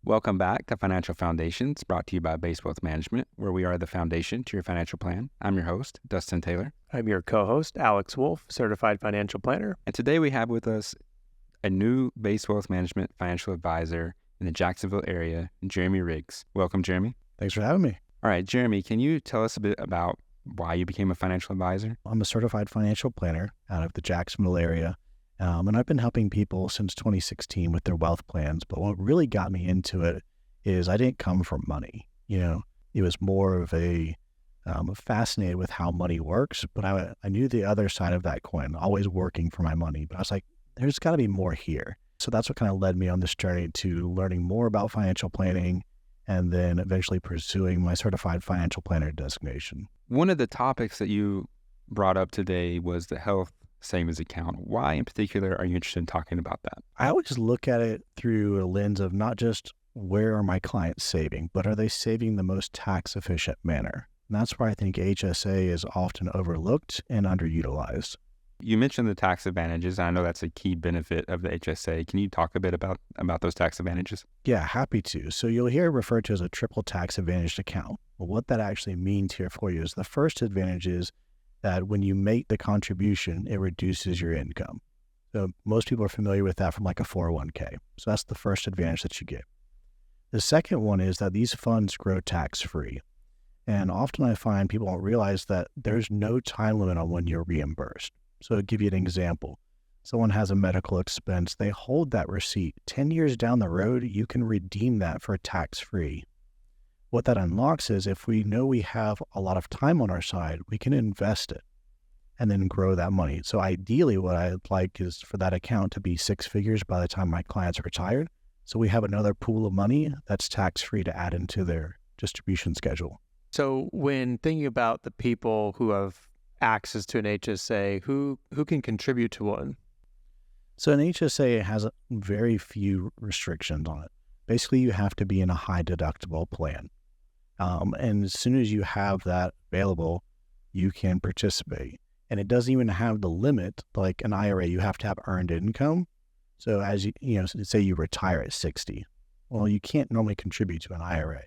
Welcome back to Financial Foundations, brought to you by Base Wealth Management, where we are the foundation to your financial plan. I'm your host, Dustin Taylor. I'm your co-host, Alex Wolfe, certified financial planner. And today we have with us a new Base Wealth Management financial advisor in the Jacksonville area, Jeremy Riggs. Welcome, Jeremy. Thanks for having me. All right, Jeremy, can you tell us a bit about why you became a financial advisor? I'm a certified financial planner out of the Jacksonville area, and I've been helping people since 2016 with their wealth plans. But what really got me into it is I didn't come from money. It was more of fascinated with how money works, but I knew the other side of that coin, always working for my money. But I was like, there's got to be more here. So that's what kind of led me on this journey to learning more about financial planning and then eventually pursuing my certified financial planner designation. One of the topics that you brought up today was the health savings account. Why in particular are you interested in talking about that? I always look at it through a lens of not just where are my clients saving, but are they saving the most tax efficient manner? And that's where I think HSA is often overlooked and underutilized. You mentioned the tax advantages. I know that's a key benefit of the HSA. Can you talk a bit about those tax advantages? Yeah, happy to. So you'll hear it referred to as a triple tax advantaged account. Well, what that actually means here for you is the first advantage is that when you make the contribution, it reduces your income. So most people are familiar with that from like a 401k. So that's the first advantage that you get. The second one is that these funds grow tax-free. And often I find people don't realize that there's no time limit on when you're reimbursed. So I'll give you an example. Someone has a medical expense. They hold that receipt. 10 years down the road, you can redeem that for tax-free. What that unlocks is if we know we have a lot of time on our side, we can invest it and then grow that money. So ideally, what I'd like is for that account to be six figures by the time my clients are retired. So we have another pool of money that's tax-free to add into their distribution schedule. So when thinking about the people who have access to an HSA, who can contribute to one? So an HSA has very few restrictions on it. Basically, you have to be in a high deductible plan. And as soon as you have that available, you can participate. And it doesn't even have the limit like an IRA. You have to have earned income. So as say you retire at 60, well, you can't normally contribute to an IRA.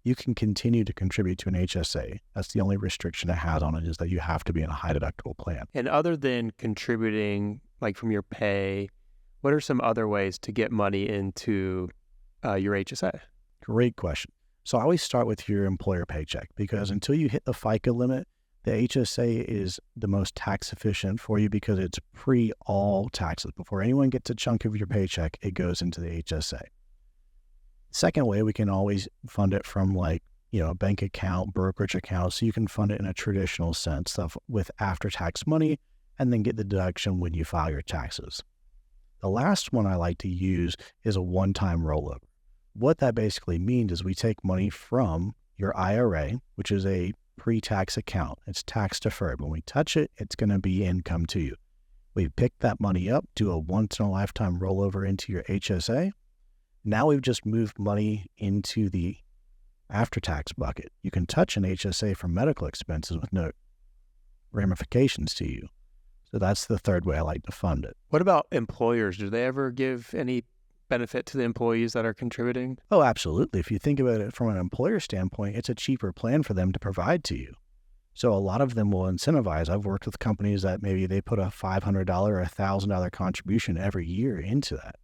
You can continue to contribute to an HSA. That's the only restriction it has on it is that you have to be in a high deductible plan. And other than contributing like from your pay, what are some other ways to get money into your HSA? Great question. So I always start with your employer paycheck because until you hit the FICA limit, the HSA is the most tax efficient for you because it's pre all taxes. Before anyone gets a chunk of your paycheck, it goes into the HSA. Second way, we can always fund it from a bank account, brokerage account. So you can fund it in a traditional sense with after-tax money and then get the deduction when you file your taxes. The last one I like to use is a one-time rollover. What that basically means is we take money from your IRA, which is a pre-tax account. It's tax deferred. When we touch it, it's going to be income to you. We pick that money up, do a once-in-a-lifetime rollover into your HSA. Now we've just moved money into the after-tax bucket. You can touch an HSA for medical expenses with no ramifications to you. So that's the third way I like to fund it. What about employers? Do they ever give any benefit to the employees that are contributing? Oh, absolutely. If you think about it from an employer standpoint, it's a cheaper plan for them to provide to you. So a lot of them will incentivize. I've worked with companies that maybe they put a $500 or $1,000 contribution every year into that.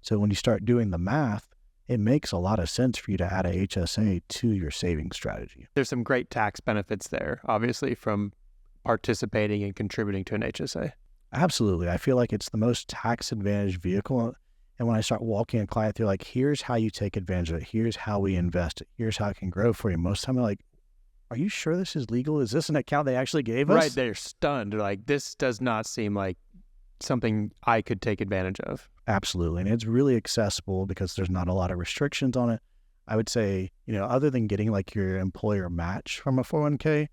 So when you start doing the math, it makes a lot of sense for you to add a HSA to your savings strategy. There's some great tax benefits there, obviously, from participating and contributing to an HSA. Absolutely. I feel like it's the most tax advantaged vehicle. And when I start walking a client through here's how you take advantage of it. Here's how we invest it. Here's how it can grow for you. Most of the time I'm like, are you sure this is legal? Is this an account they actually gave us? Right. They're stunned. They're like, this does not seem like something I could take advantage of. Absolutely. And it's really accessible because there's not a lot of restrictions on it. I would say, other than getting your employer match from a 401k,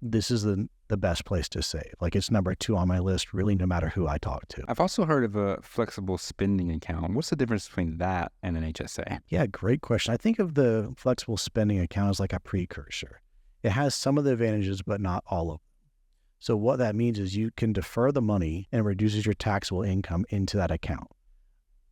this is the best place to save. It's number 2 on my list, really, no matter who I talk to. I've also heard of a flexible spending account. What's the difference between that and an HSA? Yeah, great question. I think of the flexible spending account as like a precursor. It has some of the advantages, but not all of them. So what that means is you can defer the money and it reduces your taxable income into that account.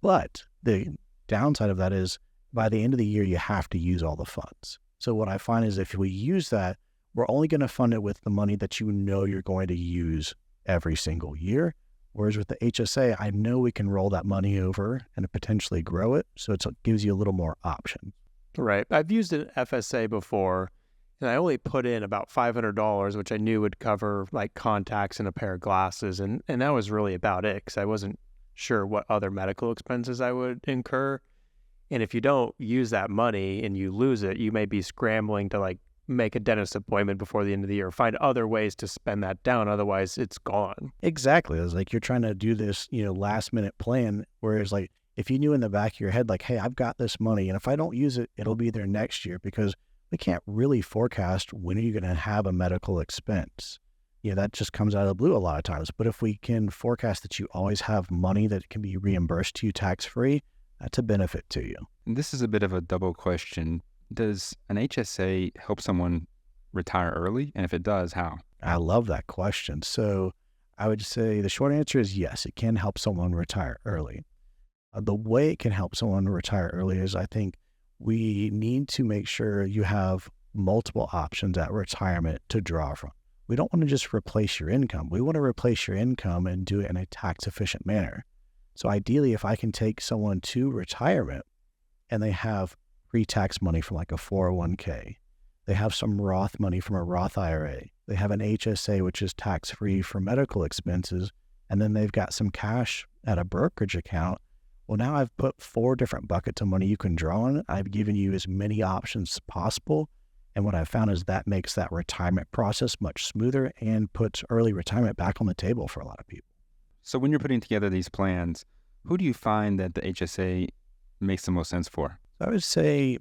But the downside of that is by the end of the year, you have to use all the funds. So what I find is if we use that, we're only going to fund it with the money that you know you're going to use every single year. Whereas with the HSA, I know we can roll that money over and potentially grow it. So it gives you a little more option. Right. I've used an FSA before, and I only put in about $500, which I knew would cover like contacts and a pair of glasses. And that was really about it because I wasn't sure what other medical expenses I would incur. And if you don't use that money and you lose it, you may be scrambling to like make a dentist appointment before the end of the year, find other ways to spend that down. Otherwise, it's gone. Exactly. It's like you're trying to do this, last minute plan, whereas like if you knew in the back of your head, like, hey, I've got this money, and if I don't use it, it'll be there next year, because we can't really forecast when are you going to have a medical expense. That just comes out of the blue a lot of times. But if we can forecast that you always have money that can be reimbursed to you tax-free, that's a benefit to you. And this is a bit of a double question. Does an HSA help someone retire early? And if it does, how? I love that question. So I would say the short answer is yes, it can help someone retire early. The way it can help someone retire early is, I think we need to make sure you have multiple options at retirement to draw from. We don't want to just replace your income. We want to replace your income and do it in a tax-efficient manner. So ideally, if I can take someone to retirement and they have pre-tax money from like a 401k, they have some Roth money from a Roth IRA, they have an HSA, which is tax-free for medical expenses, and then they've got some cash at a brokerage account. Well, now I've put 4 different buckets of money you can draw on. I've given you as many options as possible. And what I've found is that makes that retirement process much smoother and puts early retirement back on the table for a lot of people. So when you're putting together these plans, who do you find that the HSA makes the most sense for? I would say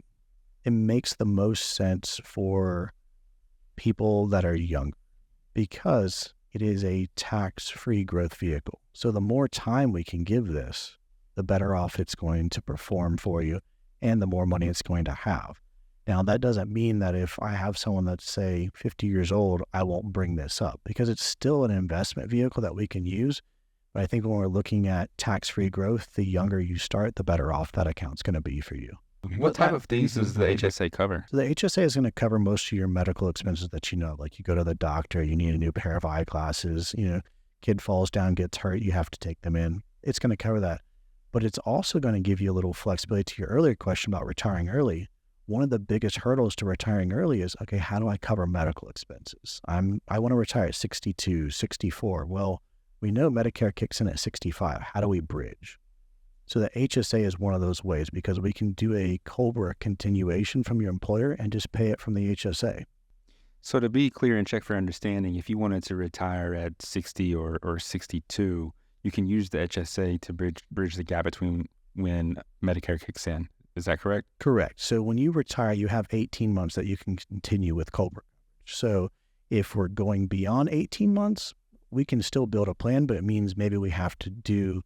it makes the most sense for people that are younger, because it is a tax-free growth vehicle. So the more time we can give this, the better off it's going to perform for you and the more money it's going to have. Now, that doesn't mean that if I have someone that's, say, 50 years old, I won't bring this up, because it's still an investment vehicle that we can use. But I think when we're looking at tax-free growth, the younger you start, the better off that account's going to be for you. What type of things does the HSA cover? So the HSA is going to cover most of your medical expenses that like you go to the doctor, you need a new pair of eyeglasses, kid falls down, gets hurt, you have to take them in. It's going to cover that. But it's also going to give you a little flexibility to your earlier question about retiring early. One of the biggest hurdles to retiring early is, okay, how do I cover medical expenses? I want to retire at 62, 64. Well, we know Medicare kicks in at 65. How do we bridge? So the HSA is one of those ways, because we can do a COBRA continuation from your employer and just pay it from the HSA. So to be clear and check for understanding, if you wanted to retire at 60 or 62, you can use the HSA to bridge the gap between when Medicare kicks in. Is that correct? Correct. So when you retire, you have 18 months that you can continue with COBRA. So if we're going beyond 18 months, we can still build a plan, but it means maybe we have to do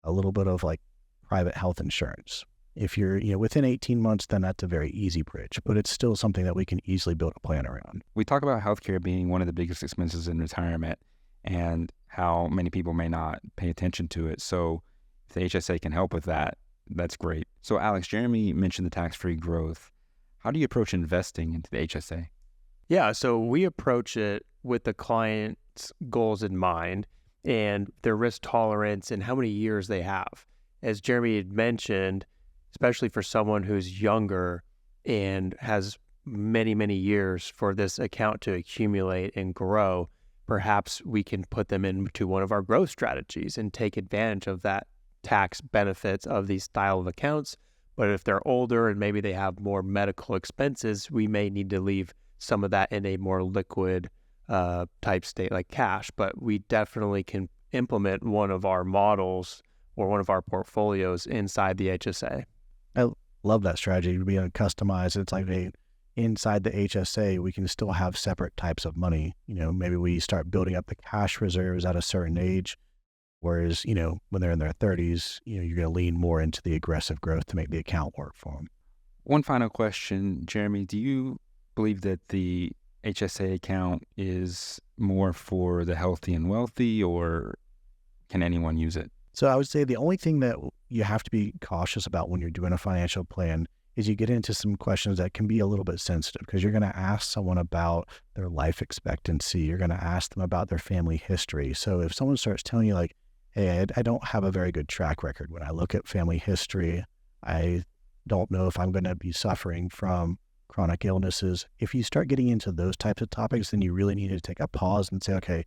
a little bit of like private health insurance. If you're within 18 months, then that's a very easy bridge, but it's still something that we can easily build a plan around. We talk about healthcare being one of the biggest expenses in retirement and how many people may not pay attention to it. So if the HSA can help with that, that's great. So Alex, Jeremy mentioned the tax-free growth. How do you approach investing into the HSA? Yeah, so we approach it with the client's goals in mind and their risk tolerance and how many years they have. As Jeremy had mentioned, especially for someone who's younger and has many, many years for this account to accumulate and grow, perhaps we can put them into one of our growth strategies and take advantage of that tax benefits of these style of accounts. But if they're older and maybe they have more medical expenses, we may need to leave some of that in a more liquid type state like cash. But we definitely can implement one of our models or one of our portfolios inside the HSA. I love that strategy. To be able to customize, it's like inside the HSA, we can still have separate types of money. Maybe we start building up the cash reserves at a certain age. Whereas, when they're in their 30s, you're going to lean more into the aggressive growth to make the account work for them. One final question, Jeremy, do you believe that the HSA account is more for the healthy and wealthy, or can anyone use it? So I would say the only thing that you have to be cautious about when you're doing a financial plan is you get into some questions that can be a little bit sensitive because you're going to ask someone about their life expectancy. You're going to ask them about their family history. So if someone starts telling you like, hey, I don't have a very good track record when I look at family history, I don't know if I'm going to be suffering from chronic illnesses. If you start getting into those types of topics, then you really need to take a pause and say, okay,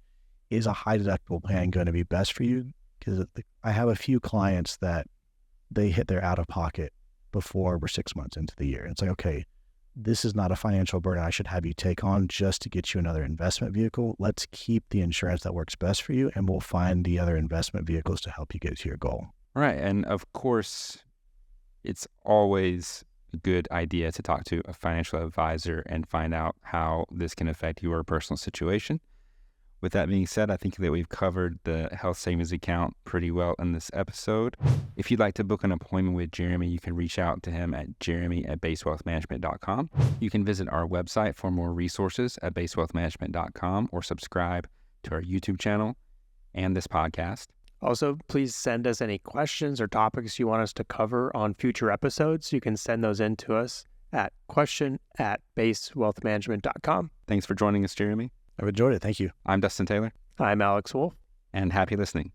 is a high deductible plan going to be best for you? Because I have a few clients that they hit their out of pocket before we're 6 months into the year. It's like, okay, this is not a financial burden I should have you take on just to get you another investment vehicle. Let's keep the insurance that works best for you, and we'll find the other investment vehicles to help you get to your goal. Right. And of course, it's always a good idea to talk to a financial advisor and find out how this can affect your personal situation. With that being said, I think that we've covered the health savings account pretty well in this episode. If you'd like to book an appointment with Jeremy, you can reach out to him at jeremy@basewealthmanagement.com. You can visit our website for more resources at basewealthmanagement.com or subscribe to our YouTube channel and this podcast. Also, please send us any questions or topics you want us to cover on future episodes. You can send those in to us at question@basewealthmanagement.com. Thanks for joining us, Jeremy. I've enjoyed it. Thank you. I'm Dustin Taylor. I'm Alex Wolfe. And happy listening.